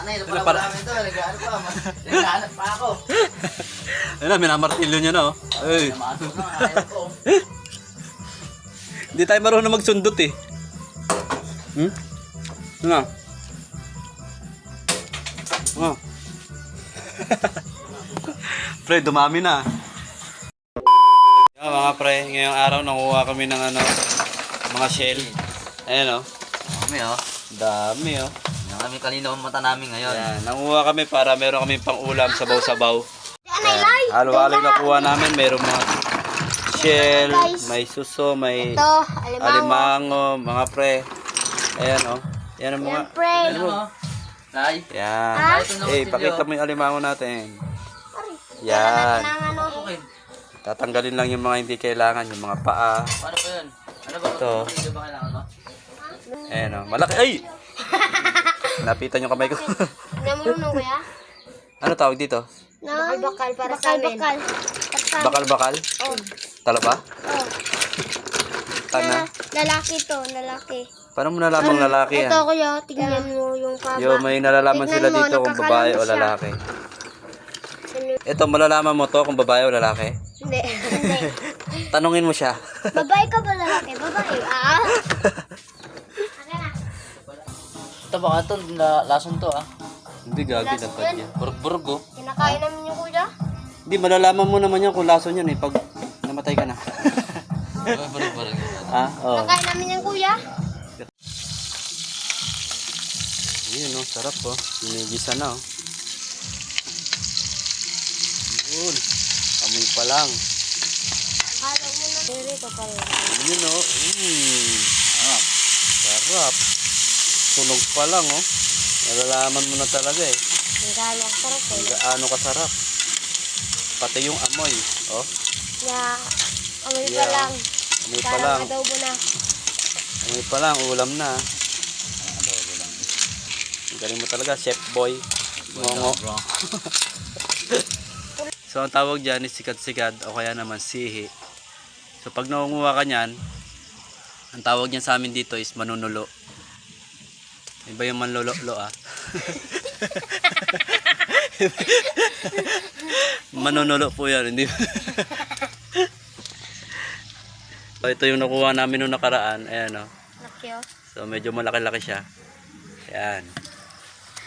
Nanay, napala namin ito. Naghahanap pa. Naghahanap pa ako. Ayun na, minamartilyo niya na oh. Ay. Namasok na, ayaw ko. Hindi tayo marunong magsundot eh. Ano? Oh. Pre, dumami na. Yan, mga pre, ngayong araw nakuha kami ng ano, mga shell. Ayan oh. Kami oh. Dami oh. Yan kami kanina ang mata namin ngayon. Ayan, nanguha kami para meron kami pang ulam, sabaw-sabaw. Halo-halo nakuha namin, meron mga shell, may suso, may alimango, mga pre. Ayan oh. Yan ang mga... Ano mo? Tay? Yan. Eh, pakita mo yung alimango natin. Yan. Okay. Tatanggalin lang yung mga hindi kailangan, yung mga paa. Paano po yun? Ano ba? Ito. Hindi ba kailangan mo? Ayan o. Malaki. Ay! Napitan yung kamay ko. Namulunong kuya? Ano tawag dito? Bakal-bakal para sa amin. Bakal-bakal? Oh. Talaba? Oh. Tana? Lalaki to, lalaki. Paano mo nalamang lalaki yan? Ito kuya, tingnan mo yung kaba. Yo, may nalalaman sila Tignan mo, dito kung babae o nakakalam siya. lalaki. Ito, malalaman mo to kung babae o lalaki? Hindi. Hindi. Tanungin mo siya. Babae ka ba lalaki? Babae. Ah. Ito baka ito, lason to ah. Hindi, gagi lang pag yan. Burg-burg oh. Kinakain namin yung kuya. Hindi, malalaman mo naman yan kung lason yan eh. Pag namatay ka na. Burg-burg. Ah, oo. Kinakain namin yung kuya. Yun oh, sarap oh. Pinigisa na oh. Yun. Amoy pa lang. Halo mo na. Dito pala. Yun oh. Sarap. Tunog pa lang oh. Nalalaman mo na talaga eh. Ang gano'ng sarap eh. Gaano kasarap. Pati yung amoy. Oh. Yeah. Amoy pa Yeah. lang. Amoy pa lang. Parang adobo na. Amoy pa lang. Ulam na. Ang galing mo talaga. Chef boy. Ngongo. So ang tawag dyan is sikad-sikad o kaya naman sihi. So pag nangunguha ka nyan, ang tawag niyan sa amin dito is manunulo. Iba yung manlolo-lo ah. Manunulo po yan, hindi. So ito yung nakuha namin nung nakaraan. Ayan o. Laki oh. So medyo malaki-laki siya. Ayan.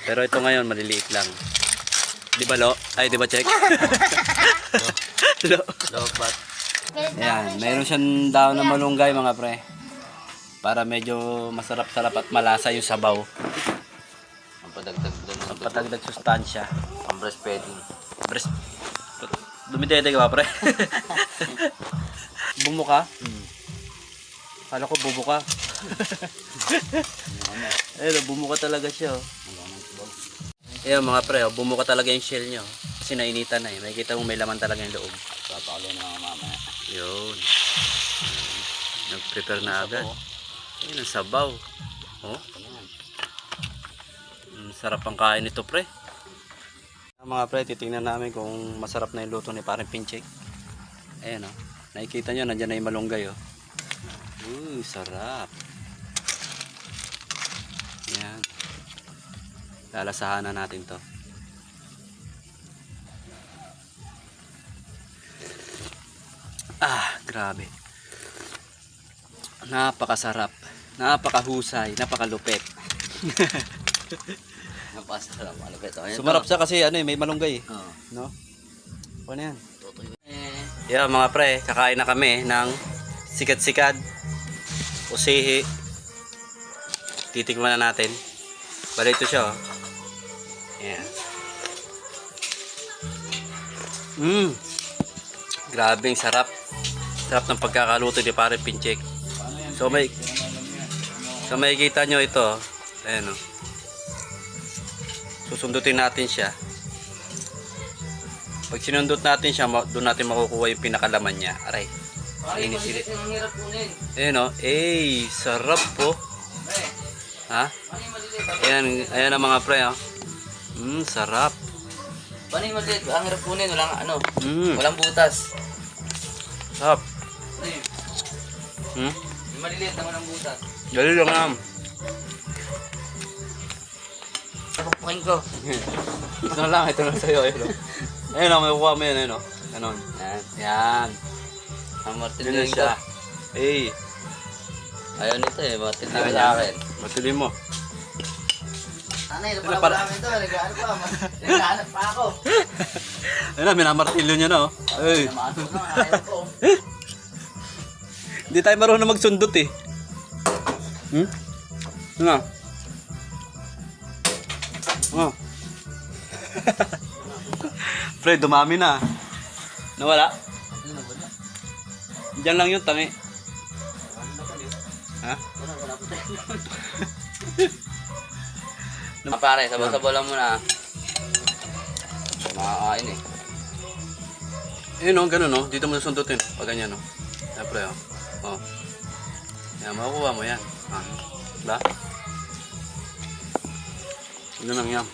Pero ito ngayon maliliit lang. Di ba lo? Ay di ba check? Lo. Logbat. Ayan, mayroon siyang daon na malunggay mga pre. Para medyo masarap-sarap at malasa yung sabaw. Ang padagdag doon. Ang patagdag sustansya. Ang breastfeeding. Breast. Dumidede ka ba pre? Bumuka? Kala ko bubuka. Ayun, bumuka talaga siya oh. Ayun mga pre, oh, bumuka talaga yung shell nyo. Kasi nainitan na eh. Makikita mo may laman talaga yung loob. Papakalo na mga mamaya. Yun. Nag-prepare na agad. Ayun, ang sabaw. Oh. Sarap ang kain nito pre. Mga pre, titingnan namin kung masarap na yung luto ni Parang Pinchik. Ayan oh. Nakikita nyo, nandyan na yung malunggay oh. Sarap. Ayan. Lalasahan na natin to. Grabe. Napakasarap. Napakahusay. Napakalupit. Napasarap. Malapit. Sumarap siya kasi ano eh, may malunggay eh. Oo. No? Ano yan? Eh. Yeah, mga pre, kakain na kami ng sikad-sikad o sihi. Titikman na natin. Bali ito siya oh. Yeah. Grabing sarap. Sarap ng pagkakaluto ni Parang Pinchik. So may kita nyo ito. Ayan o. Susundutin natin siya. Pag sinundot natin siya, doon natin makukuha yung pinakalaman niya. Aray. Inis-inis. Ayan o. Sarap po. Ha? Ayan ang mga pre o. Sarap. Paano yung maliit? Ang hirap kunin. Walang ano. Mm. Walang butas. Sarap. Yung maliliit na walang butas. Dali lang. Pukin ko. Ito na lang, ito na sa'yo. Ayun, oh. Ayun, oh, may kukuha mo yan, ayun, oh. Ganon. Yan. Yan. Ang Yun na martilyoin ko. siya. Eh, Ayaw nito eh. Martilyo Ayan. sa akin. matuloy mo. Nanay, ito Ano pala para- namin ito. Naghahanap pa. Naghahanap pa ako. Ayun na, minamartilyo niya na, oh. Ay, Namasok na. Ayaw ko. hindi tayo marunong magsundot, eh. Ano na? Oh. Pre, dumami na. Nawala? Ano, wala. Diyan lang yung tangi. Ha? Wala po tayo. Pare, sabaw-sabaw lang muna. Makakain eh. Ayun, oh, ganun, oh. Dito mo sundutin. Pag ganyan, oh. Siyempre, oh. Oh. Yan, makukuha mo yan. Ah. Diba? Yun lang yan.